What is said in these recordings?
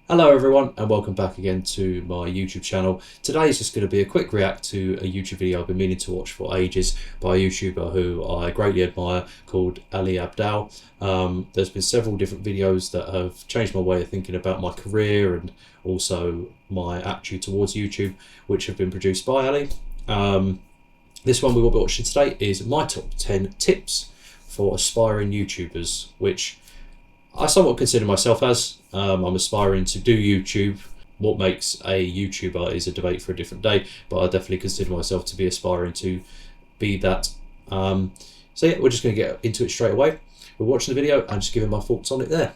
Hello everyone and welcome back again to my YouTube channel. Today is just going to be a quick react to a YouTube video I've been meaning to watch for ages by a YouTuber who I greatly admire called Ali Abdaal. There's been several different videos that have changed my way of thinking about my career and also my attitude towards YouTube, which have been produced by Ali. This one we will be watching today is my top 10 tips for aspiring YouTubers, which I somewhat consider myself as. I'm aspiring to do YouTube. What makes a YouTuber is a debate for a different day, but I definitely consider myself to be aspiring to be that. So yeah, we're just going to get into it straight away. We're watching the video and just giving my thoughts on it there.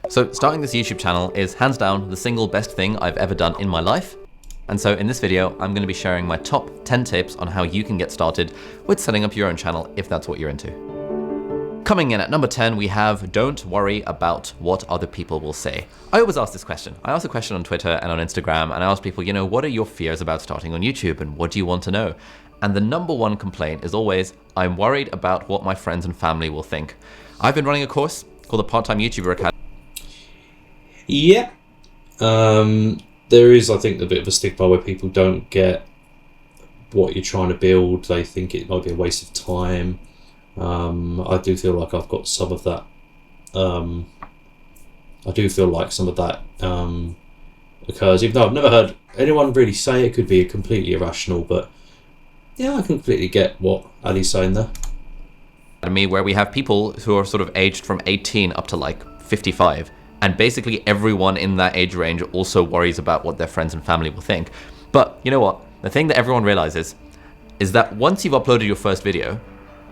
So starting this YouTube channel is hands down the single best thing I've ever done in my life. And so in this video, I'm going to be sharing my top 10 tips on how you can get started with setting up your own channel if that's what you're into. Coming in at number 10, we have don't worry about what other people will say. I always ask this question. I ask the question on Twitter and on Instagram, and I ask people, what are your fears about starting on YouTube and what do you want to know? And the number one complaint is always, I'm worried about what my friends and family will think. I've been running a course called the Part-Time YouTuber Academy. Yeah. There is, I think, a bit of a stigma where people don't get what you're trying to build. They think it might be a waste of time. I do feel like I've got some of that. I do feel like some of that occurs, even though I've never heard anyone really say it. Could be completely irrational, but yeah, I completely get what Ali's saying there. Where we have people who are sort of aged from 18 up to like 55. And basically everyone in that age range also worries about what their friends and family will think. But you know what? The thing that everyone realizes is that once you've uploaded your first video,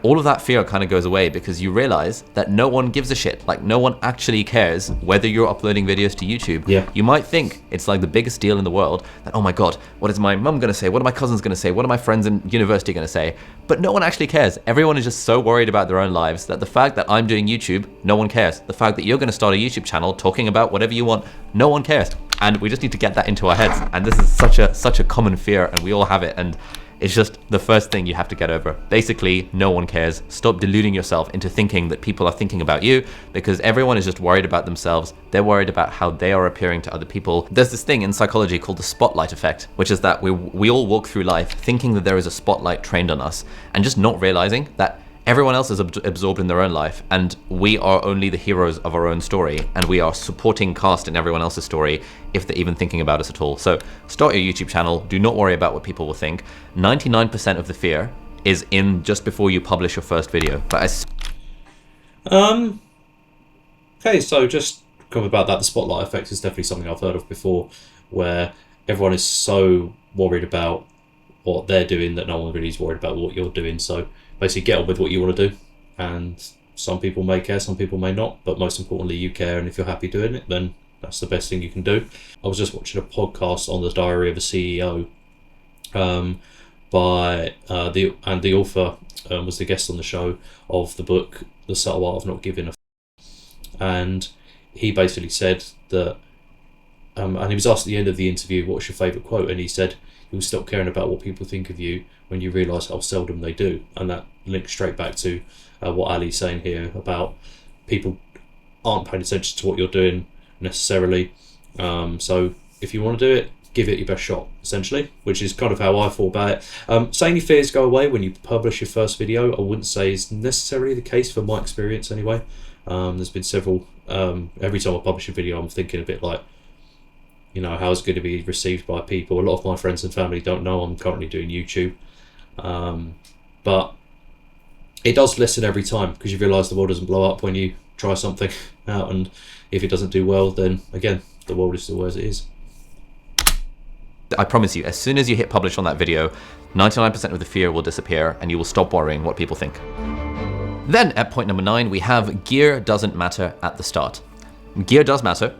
all of that fear kind of goes away because you realize that no one gives a shit. Like no one actually cares whether you're uploading videos to YouTube. Yeah. You might think it's like the biggest deal in the world that, oh my God, what is my mum gonna say? What are my cousins gonna say? What are my friends in university gonna say? But no one actually cares. Everyone is just so worried about their own lives that the fact that I'm doing YouTube, no one cares. The fact that you're gonna start a YouTube channel talking about whatever you want, no one cares. And we just need to get that into our heads. And this is such a common fear and we all have it. And it's just the first thing you have to get over. Basically, no one cares. Stop deluding yourself into thinking that people are thinking about you because everyone is just worried about themselves. They're worried about how they are appearing to other people. There's this thing in psychology called the spotlight effect, which is that we all walk through life thinking that there is a spotlight trained on us and just not realizing that everyone else is absorbed in their own life and we are only the heroes of our own story and we are supporting cast in everyone else's story if they're even thinking about us at all. So start your YouTube channel, do not worry about what people will think. 99% of the fear is in just before you publish your first video. But okay, so just talking about that, the spotlight effect is definitely something I've heard of before, where everyone is so worried about what they're doing that no one really is worried about what you're doing. So basically get on with what you want to do, and some people may care, some people may not, but most importantly you care, and if you're happy doing it, then that's the best thing you can do. I was just watching a podcast on the Diary of a CEO by the author was the guest on the show of the book The Subtle Art of Not Giving a F***, and he basically said that and he was asked at the end of the interview, what's your favourite quote, and he said, you'll stop caring about what people think of you when you realise how seldom they do. And that links straight back to what Ali's saying here about people aren't paying attention to what you're doing necessarily. So if you want to do it, give it your best shot, essentially, which is kind of how I thought about it. Saying your fears go away when you publish your first video, I wouldn't say is necessarily the case for my experience anyway. There's been several, every time I publish a video, I'm thinking a bit like, how's it going to be received by people? A lot of my friends and family don't know I'm currently doing YouTube. But it does lessen every time because you realise the world doesn't blow up when you try something out, and if it doesn't do well, then again, the world is still as it is. I promise you, as soon as you hit publish on that video, 99% of the fear will disappear and you will stop worrying what people think. Then at point number 9, we have gear doesn't matter at the start. Gear does matter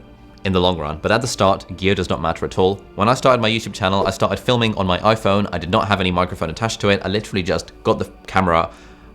in the long run, but at the start, gear does not matter at all. When I started my YouTube channel, I started filming on my iPhone. I did not have any microphone attached to it. I literally just got the camera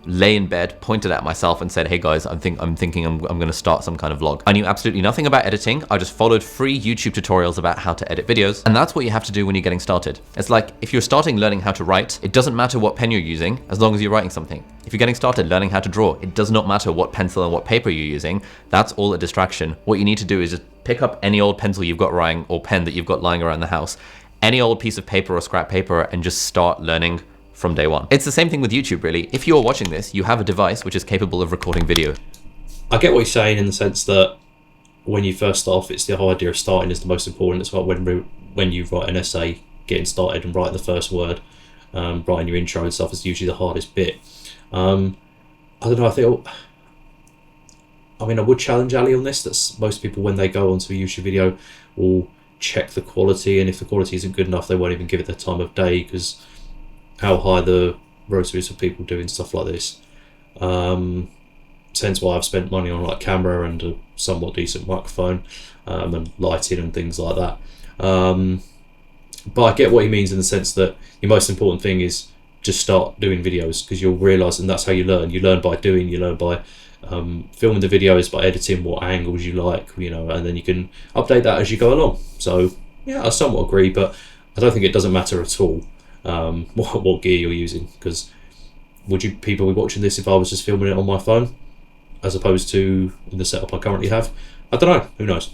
lay in bed, pointed at myself and said, hey guys, I'm thinking I'm going to start some kind of vlog. I knew absolutely nothing about editing. I just followed free YouTube tutorials about how to edit videos. And that's what you have to do when you're getting started. It's like if you're starting learning how to write, it doesn't matter what pen you're using as long as you're writing something. If you're getting started learning how to draw, it does not matter what pencil and what paper you're using. That's all a distraction. What you need to do is just pick up any old pencil you've got lying, or pen that you've got lying around the house, any old piece of paper or scrap paper, and just start learning from day one. It's the same thing with YouTube, really. If you're watching this, you have a device which is capable of recording video. I get what you're saying in the sense that when you first start off, it's the whole idea of starting is the most important. It's like when you write an essay, getting started and writing the first word, writing your intro and stuff is usually the hardest bit. I don't know, I would challenge Ali on this. That's most people, when they go onto a YouTube video, will check the quality, and if the quality isn't good enough, they won't even give it the time of day, because how high the rotor is for people doing stuff like this. Hence why I've spent money on like camera and a somewhat decent microphone, and lighting and things like that. But I get what he means in the sense that your most important thing is just start doing videos, because you'll realise, and that's how you learn. You learn by doing, you learn by filming the videos, by editing what angles you like, and then you can update that as you go along. So yeah, I somewhat agree, but I don't think it doesn't matter at all what gear you're using, because would you people be watching this if I was just filming it on my phone as opposed to in the setup I currently have? I don't know, who knows.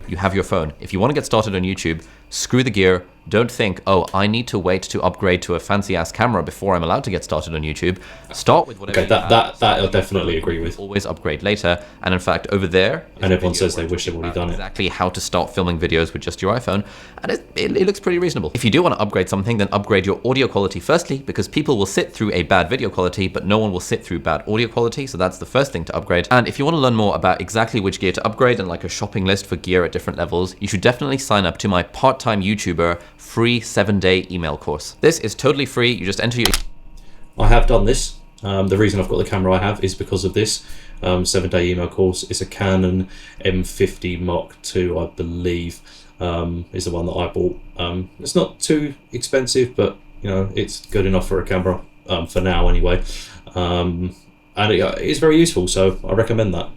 You have your phone. If you want to get started on YouTube, screw the gear. Don't think, oh, I need to wait to upgrade to a fancy ass camera before I'm allowed to get started on YouTube. Start with whatever. Okay, that I definitely agree with. Always upgrade later. And in fact, over there, and everyone says they wish they'd already done it. Exactly how to start filming videos with just your iPhone, and it looks pretty reasonable. If you do want to upgrade something, then upgrade your audio quality firstly, because people will sit through a bad video quality, but no one will sit through bad audio quality. So that's the first thing to upgrade. And if you want to learn more about exactly which gear to upgrade and like a shopping list for gear at different levels, you should definitely sign up to my part-time YouTuber free 7-day email course. This is totally free. You just enter your... I have done this. The reason I've got the camera I have is because of this 7-day email course. It's a Canon M50 Mark II, I believe, is the one that I bought. It's not too expensive, but it's good enough for a camera for now anyway. And it's very useful, so I recommend that.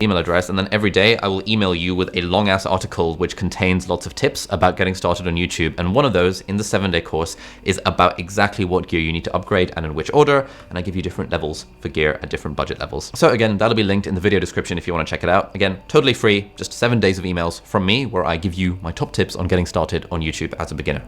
Email address, and then every day I will email you with a long ass article which contains lots of tips about getting started on YouTube, and one of those in the 7-day course is about exactly what gear you need to upgrade and in which order, and I give you different levels for gear at different budget levels. So again, that'll be linked in the video description if you want to check it out. Again, totally free, just 7 days of emails from me where I give you my top tips on getting started on YouTube as a beginner.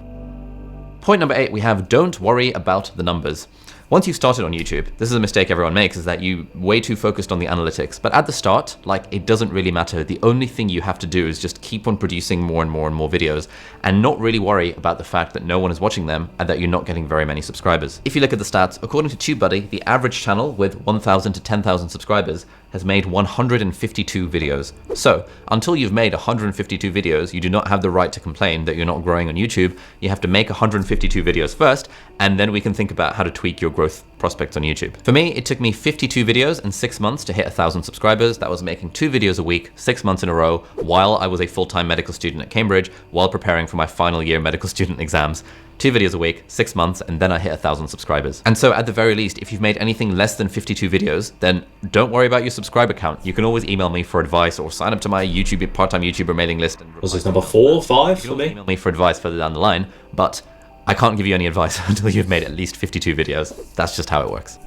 Point number 8, we have don't worry about the numbers. Once you've started on YouTube, this is a mistake everyone makes, is that you way too focused on the analytics. But at the start, it doesn't really matter. The only thing you have to do is just keep on producing more and more and more videos and not really worry about the fact that no one is watching them and that you're not getting very many subscribers. If you look at the stats, according to TubeBuddy, the average channel with 1,000 to 10,000 subscribers has made 152 videos. So until you've made 152 videos, you do not have the right to complain that you're not growing on YouTube. You have to make 152 videos first, and then we can think about how to tweak your growth prospects on YouTube. For me, it took me 52 videos and 6 months to hit 1,000 subscribers. That was making 2 videos a week, 6 months in a row, while I was a full-time medical student at Cambridge, while preparing for my final year medical student exams. 2 videos a week, 6 months, and then I hit 1,000 subscribers. And so at the very least, if you've made anything less than 52 videos, then don't worry about your subscriber count. You can always email me for advice or sign up to my YouTube part-time YouTuber mailing list. Was this number 4 or 5 for me? Email me for advice further down the line, but I can't give you any advice until you've made at least 52 videos. That's just how it works.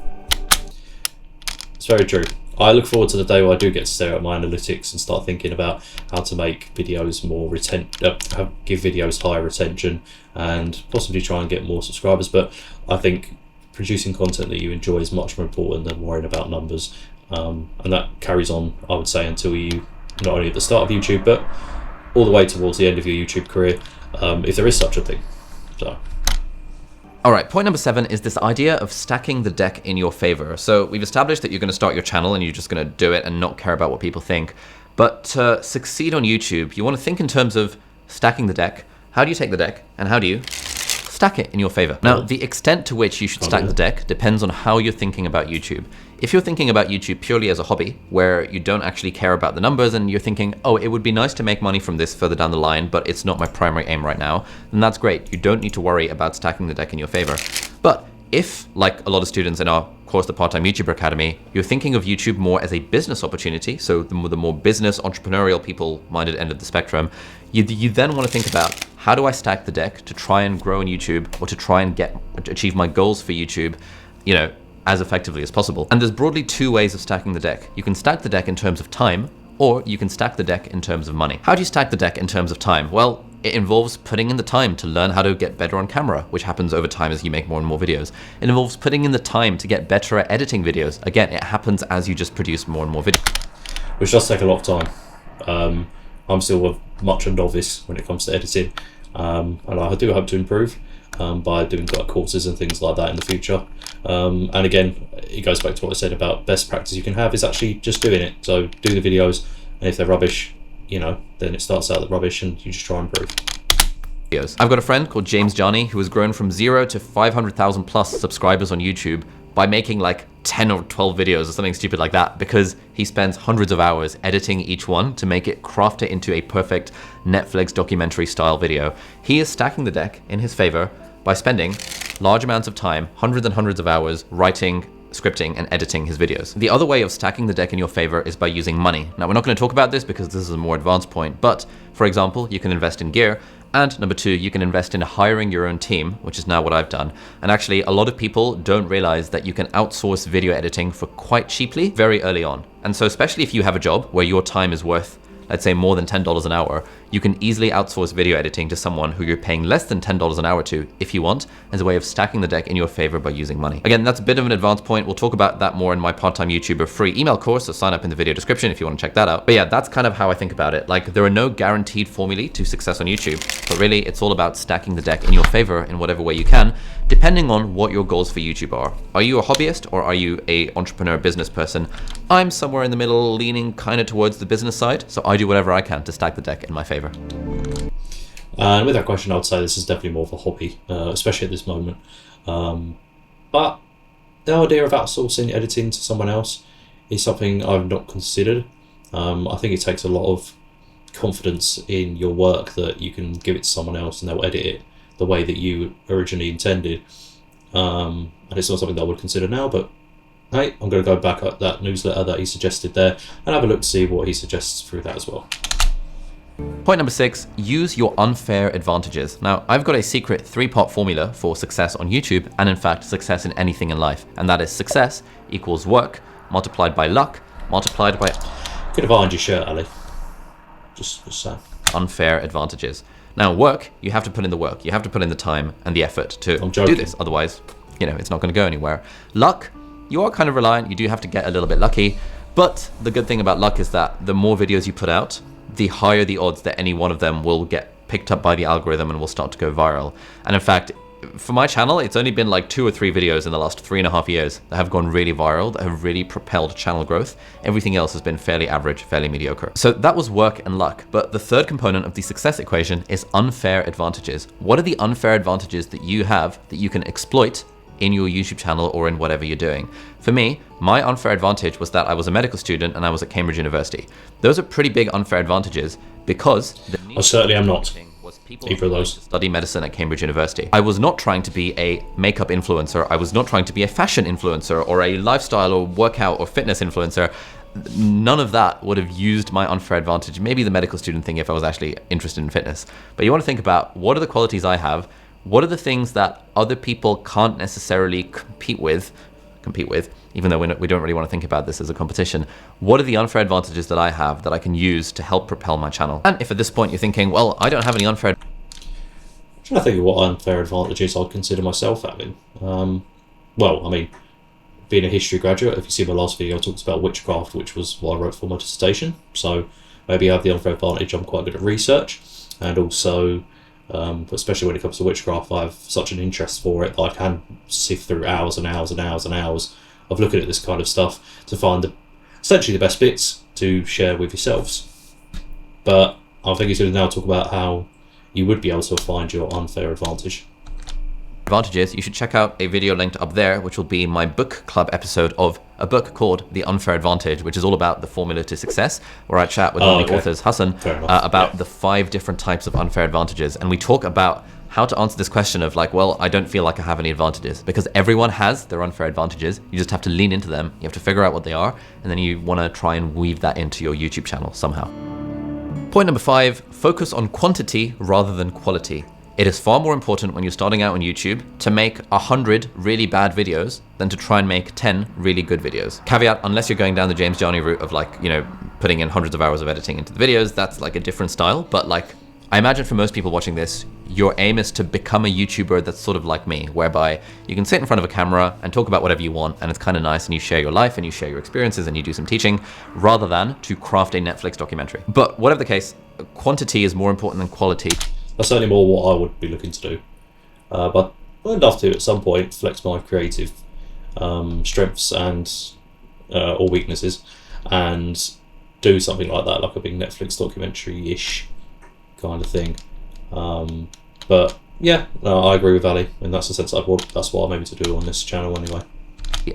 It's very true. I look forward to the day where I do get to stare at my analytics and start thinking about how to make videos more give videos higher retention and possibly try and get more subscribers. But I think producing content that you enjoy is much more important than worrying about numbers. And that carries on, I would say, until you, not only at the start of YouTube, but all the way towards the end of your YouTube career, if there is such a thing. So. All right, point number 7 is this idea of stacking the deck in your favor. So we've established that you're going to start your channel and you're just going to do it and not care about what people think. But to succeed on YouTube, you want to think in terms of stacking the deck. How do you take the deck and how do you stack it in your favor? Now, the extent to which you should stack the deck depends on how you're thinking about YouTube. If you're thinking about YouTube purely as a hobby, where you don't actually care about the numbers and you're thinking, oh, it would be nice to make money from this further down the line, but it's not my primary aim right now, then that's great. You don't need to worry about stacking the deck in your favor. But if, like a lot of students in our course, the Part-Time YouTuber Academy, you're thinking of YouTube more as a business opportunity, so the more business, entrepreneurial, people-minded end of the spectrum, you then want to think about, how do I stack the deck to try and grow on YouTube, or to try and achieve my goals for YouTube, as effectively as possible? And there's broadly two ways of stacking the deck. You can stack the deck in terms of time, or you can stack the deck in terms of money. How do you stack the deck in terms of time? Well, it involves putting in the time to learn how to get better on camera, which happens over time as you make more and more videos. It involves putting in the time to get better at editing videos. Again, it happens as you just produce more and more videos. Which does take a lot of time. I'm still much a novice when it comes to editing, and I do hope to improve by doing courses and things like that in the future. And again, it goes back to what I said about best practice you can have is actually just doing it. So do the videos, and if they're rubbish, then it starts out the rubbish and you just try and improve. I've got a friend called James Johnny who has grown from 0 to 500,000 plus subscribers on YouTube by making like 10 or 12 videos or something stupid like that, because he spends hundreds of hours editing each one to make it, craft it into a perfect Netflix documentary style video. He is stacking the deck in his favor by spending large amounts of time, hundreds and hundreds of hours, writing, scripting, and editing his videos. The other way of stacking the deck in your favor is by using money. Now, we're not going to talk about this because this is a more advanced point, but for example, you can invest in gear, and number two, you can invest in hiring your own team, which is now what I've done. And actually, a lot of people don't realize that you can outsource video editing for quite cheaply very early on. And so especially if you have a job where your time is worth, let's say, more than $10 an hour, you can easily outsource video editing to someone who you're paying less than $10 an hour to, if you want, as a way of stacking the deck in your favor by using money. Again, that's a bit of an advanced point. We'll talk about that more in my Part-Time YouTuber free email course, so sign up in the video description if you want to check that out. But yeah, that's kind of how I think about it. Like, there are no guaranteed formulae to success on YouTube, but really it's all about stacking the deck in your favor in whatever way you can, depending on what your goals for YouTube are. Are you a hobbyist or are you a entrepreneur business person? I'm somewhere in the middle, leaning kind of towards the business side, so I do whatever I can to stack the deck in my favor. And with that question, I would say this is definitely more of a hobby, especially at this moment. But the idea of outsourcing editing to someone else is something I've not considered. I think it takes a lot of confidence in your work that you can give it to someone else and they'll edit it the way that you originally intended. And it's not something that I would consider now, but hey, I'm going to go back at that newsletter that he suggested there and have a look to see what he suggests through that as well. Point number 6, use your unfair advantages. Now, I've got a secret 3-part formula for success on YouTube, and in fact, success in anything in life. And that is success equals work multiplied by luck multiplied by... Could have ironed your shirt, Ali. Just saying. Unfair advantages. Now, work, you have to put in the work. You have to put in the time and the effort to do this. Otherwise, it's not going to go anywhere. Luck, you are kind of reliant. You do have to get a little bit lucky. But the good thing about luck is that the more videos you put out, the higher the odds that any one of them will get picked up by the algorithm and will start to go viral. And in fact, for my channel, it's only been like 2 or 3 videos in the last 3.5 years that have gone really viral, that have really propelled channel growth. Everything else has been fairly average, fairly mediocre. So that was work and luck. But the third component of the success equation is unfair advantages. What are the unfair advantages that you have that you can exploit in your YouTube channel or in whatever you're doing? For me, my unfair advantage was that I was a medical student and I was at Cambridge University. Those are pretty big unfair advantages because I certainly am not either of those. Study medicine at Cambridge University. I was not trying to be a makeup influencer. I was not trying to be a fashion influencer or a lifestyle or workout or fitness influencer. None of that would have used my unfair advantage. Maybe the medical student thing if I was actually interested in fitness. But you want to think about, what are the qualities I have? What are the things that other people can't necessarily compete with, even though we don't really want to think about this as a competition? What are the unfair advantages that I have that I can use to help propel my channel? And if at this point you're thinking, well, I don't have any unfair... I'm trying to think of what unfair advantages I'd consider myself having. Well, I mean, being a history graduate, if you see my last video, I talked about witchcraft, which was what I wrote for my dissertation. So maybe I have the unfair advantage, I'm quite good at research, and also... especially when it comes to witchcraft, I have such an interest for it that I can sift through hours and hours and hours and hours of looking at this kind of stuff to find essentially the best bits to share with yourselves. But I think he's going to now talk about how you would be able to find your unfair advantage. Advantages, you should check out a video linked up there, which will be my book club episode of a book called The Unfair Advantage, which is all about the formula to success, where I chat with one of the authors, Hassan, about the 5 different types of unfair advantages. And we talk about how to answer this question of like, well, I don't feel like I have any advantages, because everyone has their unfair advantages. You just have to lean into them. You have to figure out what they are, and then you want to try and weave that into your YouTube channel somehow. Point number 5, focus on quantity rather than quality. It is far more important when you're starting out on YouTube to make 100 really bad videos than to try and make 10 really good videos. Caveat, unless you're going down the James Johnny route of like, you know, putting in hundreds of hours of editing into the videos, that's like a different style. But like, I imagine for most people watching this, your aim is to become a YouTuber that's sort of like me, whereby you can sit in front of a camera and talk about whatever you want, and it's kind of nice, and you share your life and you share your experiences and you do some teaching, rather than to craft a Netflix documentary. But whatever the case, quantity is more important than quality. That's certainly more what I would be looking to do. But I'd love to, at some point, flex my creative strengths and or weaknesses, and do something like that, like a big Netflix documentary-ish kind of thing. But yeah, no, I agree with Ali, and that's the sense that's what I'm aiming to do on this channel anyway.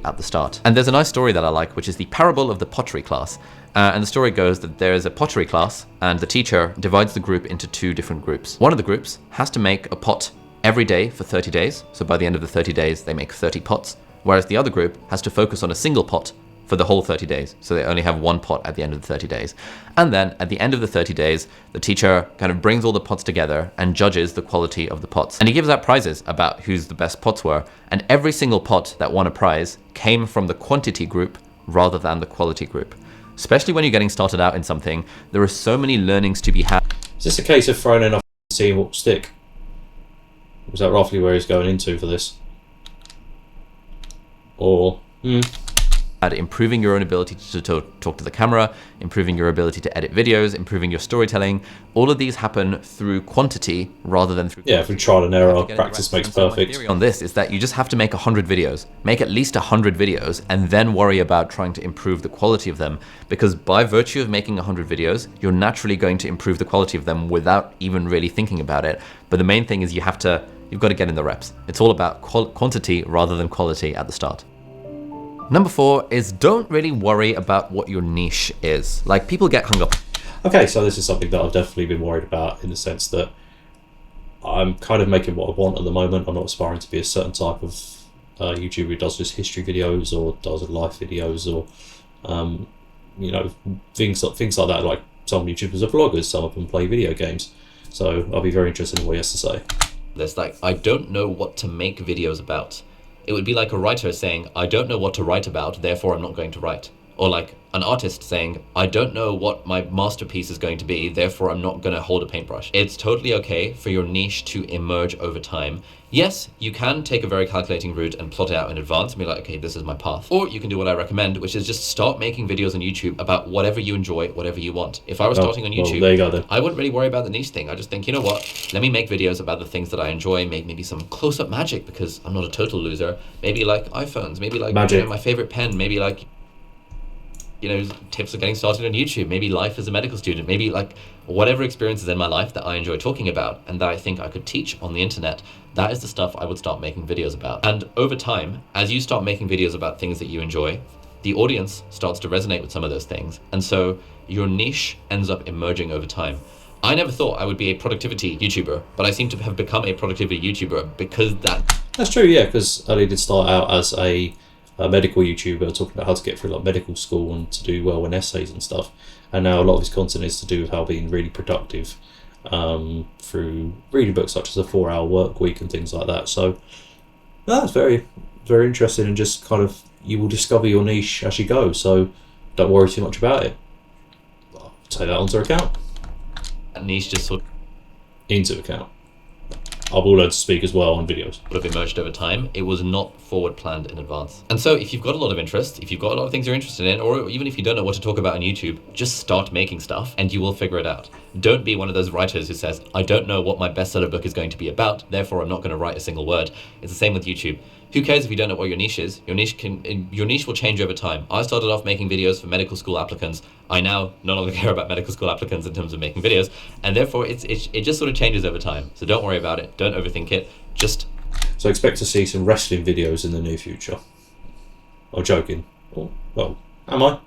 At the start. And there's a nice story that I like, which is the parable of the pottery class. And the story goes that there is a pottery class, and the teacher divides the group into 2 different groups. One of the groups has to make a pot every day for 30 days. So by the end of the 30 days, they make 30 pots. Whereas the other group has to focus on a single pot for the whole 30 days. So they only have 1 pot at the end of the 30 days. And then at the end of the 30 days, the teacher kind of brings all the pots together and judges the quality of the pots. And he gives out prizes about whose the best pots were. And every single pot that won a prize came from the quantity group rather than the quality group. Especially when you're getting started out in something, there are so many learnings to be had. Is this a case of throwing enough and seeing what will stick? Was that roughly where he's going into for this? Or, At improving your own ability to talk to the camera, improving your ability to edit videos, improving your storytelling. All of these happen through quantity rather than through... Yeah, through trial and error, practice makes perfect. My theory on this is that you just have to make 100 videos. Make at least 100 videos and then worry about trying to improve the quality of them. Because by virtue of making 100 videos, you're naturally going to improve the quality of them without even really thinking about it. But the main thing is you've got to get in the reps. It's all about quantity rather than quality at the start. Number 4 is don't really worry about what your niche is. Like, people get hung up. Okay, so this is something that I've definitely been worried about, in the sense that I'm kind of making what I want at the moment. I'm not aspiring to be a certain type of YouTuber who does just history videos or does life videos or you know, things like that. Like, some YouTubers are vloggers, some of them play video games. So I'll be very interested in what he has to say. There's like, I don't know what to make videos about. It would be like a writer saying, I don't know what to write about, therefore I'm not going to write. Or like an artist saying, I don't know what my masterpiece is going to be, therefore I'm not going to hold a paintbrush. It's totally okay for your niche to emerge over time. Yes, you can take a very calculating route and plot it out in advance and be like, okay, this is my path. Or you can do what I recommend, which is just start making videos on YouTube about whatever you enjoy, whatever you want. If I was starting on YouTube, there you go, then. I wouldn't really worry about the niche thing. I just think, you know what, let me make videos about the things that I enjoy, maybe some close-up magic, because I'm not a total loser. Maybe like iPhones, maybe like magic. You know, my favorite pen, maybe like, you know, tips of getting started on YouTube, maybe life as a medical student, maybe like whatever experiences in my life that I enjoy talking about and that I think I could teach on the internet. That is the stuff I would start making videos about. And over time, as you start making videos about things that you enjoy, the audience starts to resonate with some of those things. And so your niche ends up emerging over time. I never thought I would be a productivity YouTuber, but I seem to have become a productivity YouTuber because That's true, yeah, because Ali did start out as a medical YouTuber talking about how to get through like medical school and to do well in essays and stuff. And now a lot of his content is to do with how being really productive through reading books such as a 4-hour work week and things like that. So that's very, very interesting, and just kind of, you will discover your niche as you go, so don't worry too much about it. I'll take that onto account. that niche just sort Into account. I will learn to speak as well on videos. of emerged over time. It was not forward planned in advance. And so if you've got a lot of interest, if you've got a lot of things you're interested in, or even if you don't know what to talk about on YouTube, just start making stuff and you will figure it out. Don't be one of those writers who says, I don't know what my bestseller book is going to be about, therefore I'm not going to write a single word. It's the same with YouTube. Who cares if you don't know what your niche is? Your niche will change over time. I started off making videos for medical school applicants. I now no longer care about medical school applicants in terms of making videos, and therefore it just sort of changes over time. So don't worry about it. Don't overthink it. Just So expect to see some wrestling videos in the near future. I'm joking. Well, am I?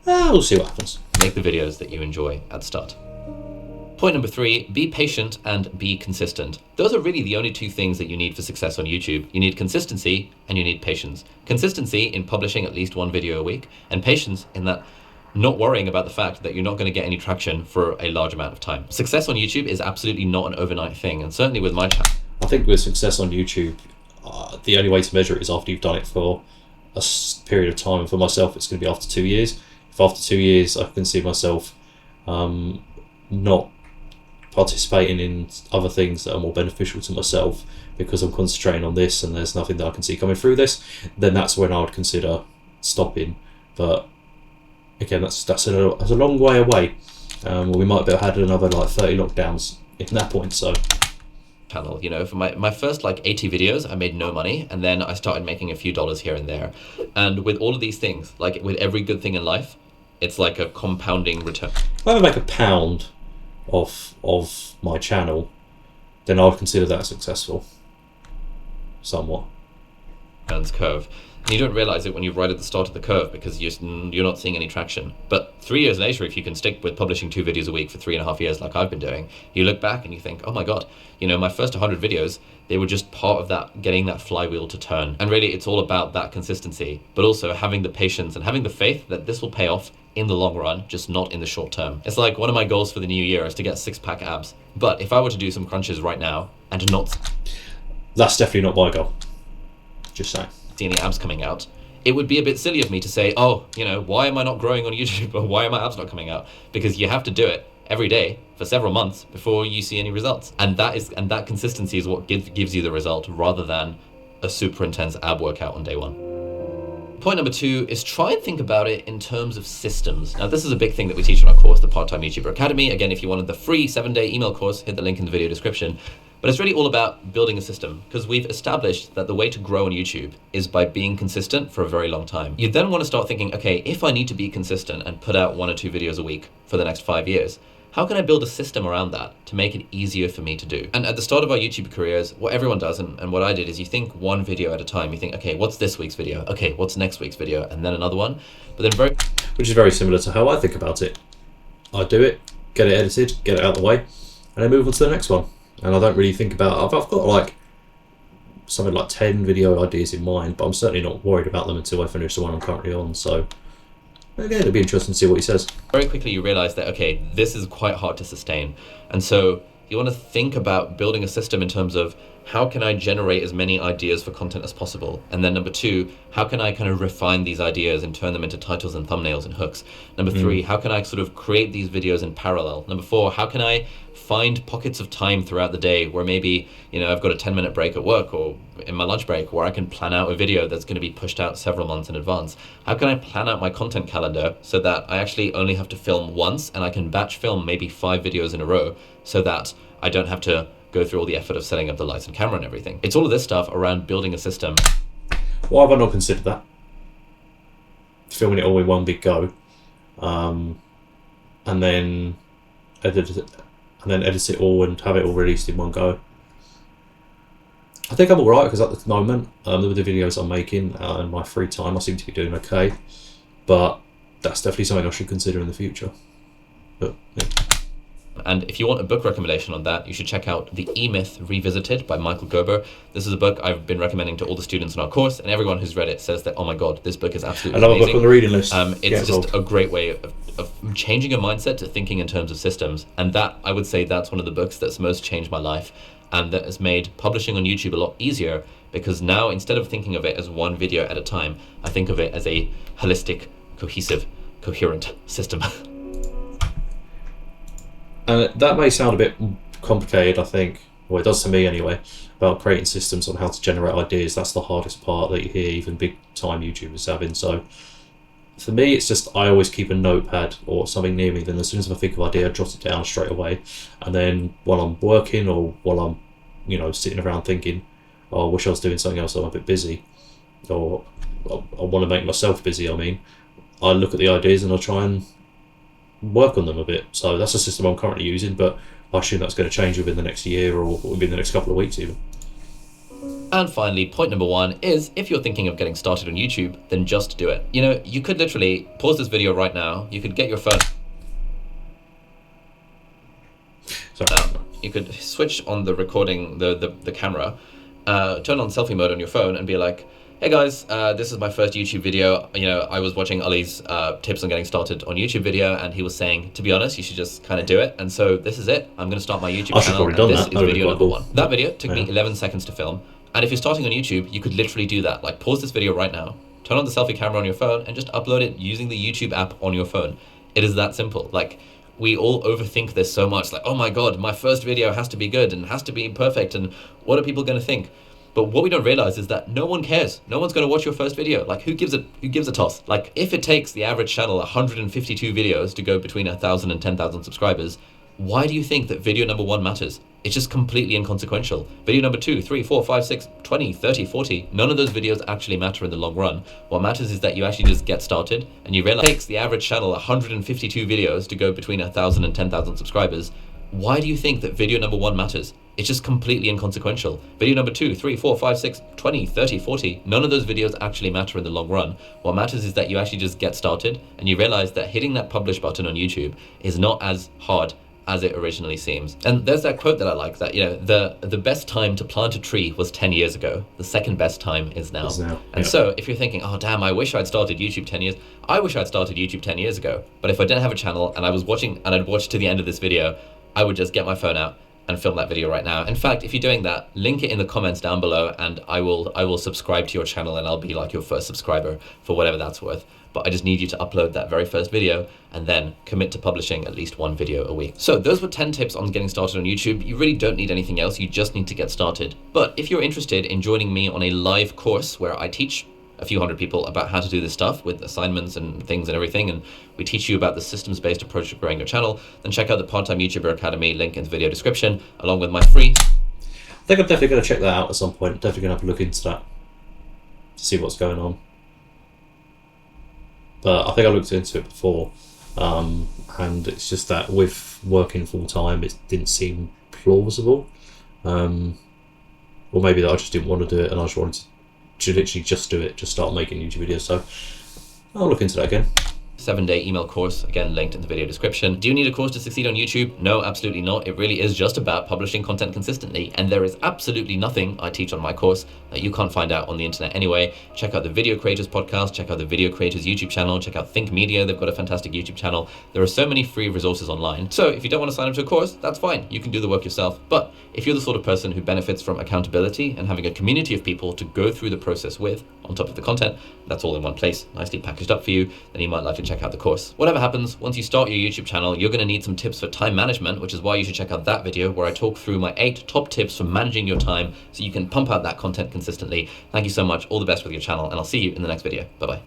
We'll see what happens. make the videos that you enjoy at the start. Point number 3, be patient and be consistent. Those are really the only two things that you need for success on YouTube. You need consistency and you need patience. Consistency in publishing at least one video a week, and patience in that not worrying about the fact that you're not going to get any traction for a large amount of time. Success on YouTube is absolutely not an overnight thing, and certainly with my channel. I think with success on YouTube, the only way to measure it is after you've done it for a period of time. And for myself, it's going to be after 2 years. If after 2 years I can see myself not participating in other things that are more beneficial to myself because I'm concentrating on this and there's nothing that I can see coming through this, then that's when I would consider stopping. But again, that's a long way away. We might have had another like 30 lockdowns in that point. So channel, you know, for my first like 80 videos, I made no money, and then I started making a few dollars here and there. And with all of these things, like with every good thing in life, it's like a compounding return. If I ever make £1 of my channel, then I would consider that successful. Somewhat. Curve. And you don't realize it when you're right at the start of the curve because you're not seeing any traction. But 3 years later, if you can stick with publishing 2 videos a week for 3.5 years like I've been doing, you look back and you think, oh my God, you know, my first 100 videos, they were just part of that, getting that flywheel to turn. And really, it's all about that consistency, but also having the patience and having the faith that this will pay off in the long run, just not in the short term. It's like one of my goals for the new year is to get 6-pack abs. But if I were to do some crunches right now and not... That's definitely not my goal. Just saying. See any abs coming out, it would be a bit silly of me to say, oh, you know, why am I not growing on YouTube, or why are my abs not coming out? Because you have to do it every day for several months before you see any results, and that consistency is what gives you the result, rather than a super intense ab workout on day 1. Point number 2 is try and think about it in terms of systems. Now, this is a big thing that we teach in our course, the Part-Time YouTuber Academy. Again, if you wanted the free 7-day email course, hit the link in the video description. But it's really all about building a system, because we've established that the way to grow on YouTube is by being consistent for a very long time. You then want to start thinking, okay, if I need to be consistent and put out 1 or 2 videos a week for the next 5 years, how can I build a system around that to make it easier for me to do? And at the start of our YouTube careers, what everyone does, and what I did, is you think 1 video at a time. You think, okay, what's this week's video? Okay, what's next week's video? And then another one. But then which is very similar to how I think about it. I do it, get it edited, get it out of the way, and then move on to the next one. And I don't really think about, I've got like something like 10 video ideas in mind, but I'm certainly not worried about them until I finish the one I'm currently on. So again, it'll be interesting to see what he says. Very quickly you realize that, okay, this is quite hard to sustain. And so you want to think about building a system in terms of, how can I generate as many ideas for content as possible? And then number 2, how can I kind of refine these ideas and turn them into titles and thumbnails and hooks? Number 3, how can I sort of create these videos in parallel? Number 4, how can I find pockets of time throughout the day where maybe, you know, I've got a 10-minute break at work or in my lunch break where I can plan out a video that's going to be pushed out several months in advance? How can I plan out my content calendar so that I actually only have to film once and I can batch film maybe 5 videos in a row so that I don't have to go through all the effort of setting up the lights and camera and everything? It's all of this stuff around building a system. Why have I not considered that? Filming it all in one big go, and then edit it all and have it all released in one go. I think I'm alright, because at the moment, with the videos I'm making in my free time, I seem to be doing okay. But that's definitely something I should consider in the future. But yeah. And if you want a book recommendation on that, you should check out The E-Myth Revisited by Michael Gerber. This is a book I've been recommending to all the students in our course, and everyone who's read it says that, oh my God, this book is absolutely amazing. Another book on the reading list. It's just a great way of changing your mindset to thinking in terms of systems. And that, I would say, that's one of the books that's most changed my life, and that has made publishing on YouTube a lot easier, because now, instead of thinking of it as 1 video at a time, I think of it as a holistic, cohesive, coherent system. And that may sound a bit complicated, I think, well, it does to me anyway, about creating systems on how to generate ideas. That's the hardest part that you hear even big time YouTubers having. So for me, it's just, I always keep a notepad or something near me. Then as soon as I think of an idea, I jot it down straight away. And then while I'm working, or while I'm, you know, sitting around thinking, oh, I wish I was doing something else, I'm a bit busy, or I want to make myself busy, I look at the ideas and I try and work on them a bit. So that's a system I'm currently using, but I assume that's going to change within the next year, or within the next couple of weeks even. And finally, point number 1 is, if you're thinking of getting started on YouTube, then just do it. You know, you could literally pause this video right now, you could get your phone. Sorry. You could switch on the recording, the camera, turn on selfie mode on your phone and be like, hey guys, this is my first YouTube video. You know, I was watching Ollie's tips on getting started on YouTube video, and he was saying, to be honest, you should just kind of do it. And so this is it. I'm going to start my YouTube channel, and this is video number 1. That video took me 11 seconds to film. And if you're starting on YouTube, you could literally do that. Like, pause this video right now, turn on the selfie camera on your phone, and just upload it using the YouTube app on your phone. It is that simple. Like, we all overthink this so much. Like, oh my God, my first video has to be good and has to be perfect, and what are people going to think? But what we don't realize is that no one cares. No one's going to watch your first video. Like, who gives a toss? Like, if it takes the average channel 152 videos to go between 1,000 and 10,000 subscribers, why do you think that video number 1 matters? It's just completely inconsequential. Video number 2, 3, 4, 5, 6, 20, 30, 40, none of those videos actually matter in the long run. What matters is that you actually just get started and you realize it takes the average channel 152 videos to go between 1,000 and 10,000 subscribers. Why do you think that video number 1 matters? It's just completely inconsequential. Video number 2, 3, 4, 5, 6, 20, 30, 40, none of those videos actually matter in the long run. What matters is that you actually just get started and you realize that hitting that publish button on YouTube is not as hard as it originally seems. And there's that quote that I like, that, you know, the best time to plant a tree was 10 years ago. The second best time is now. And so if you're thinking, oh damn, I wish I'd started YouTube 10 years. I wish I'd started YouTube 10 years ago. But if I didn't have a channel and I was watching and I'd watched to the end of this video, I would just get my phone out and film that video right now. In fact, if you're doing that, link it in the comments down below and I will subscribe to your channel and I'll be like your first subscriber for whatever that's worth. But I just need you to upload that very first video and then commit to publishing at least 1 video a week. So those were 10 tips on getting started on YouTube. You really don't need anything else. You just need to get started. But if you're interested in joining me on a live course where I teach a few hundred people about how to do this stuff with assignments and things and everything, and we teach you about the systems-based approach to growing your channel, then check out the Part-Time YouTuber Academy, link in the video description, along with my free. I think I'm definitely going to check that out at some point. Definitely going to have a look into that to see what's going on. But I think I looked into it before, and it's just that with working full time, it didn't seem plausible, or maybe that I just didn't want to do it, and I just wanted to literally just do it, just start making YouTube videos. So I'll look into that again. 7-day email course, again linked in the video description. Do you need a course to succeed on YouTube? No, absolutely not. It really is just about publishing content consistently, and there is absolutely nothing I teach on my course that you can't find out on the internet anyway. Check out the Video Creators podcast, check out the Video Creators YouTube channel, check out Think Media, they've got a fantastic YouTube channel. There are so many free resources online. So if you don't want to sign up to a course, that's fine. You can do the work yourself. But if you're the sort of person who benefits from accountability and having a community of people to go through the process with, on top of the content, that's all in one place, nicely packaged up for you, then you might like to check out the course. Whatever happens, once you start your YouTube channel, you're going to need some tips for time management, which is why you should check out that video where I talk through my 8 top tips for managing your time so you can pump out that content consistently. Thank you so much. All the best with your channel, and I'll see you in the next video. Bye-bye.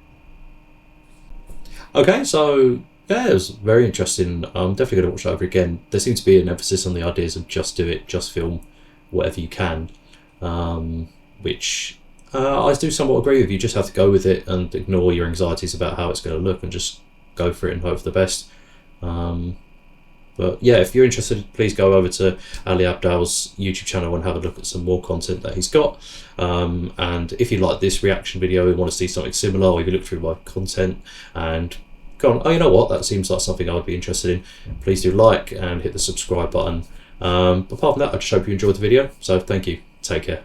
Okay, so yeah, it was very interesting. I'm definitely going to watch that over again. There seems to be an emphasis on the ideas of just do it, just film whatever you can, which I do somewhat agree with. You just have to go with it and ignore your anxieties about how it's going to look and just go for it and hope for the best. But yeah, if you're interested, please go over to Ali Abdaal's YouTube channel and have a look at some more content that he's got. And if you like this reaction video and want to see something similar, or you can look through my content and go on, oh, you know what, that seems like something I would be interested in, please do like and hit the subscribe button. But apart from that, I just hope you enjoyed the video. So thank you. Take care.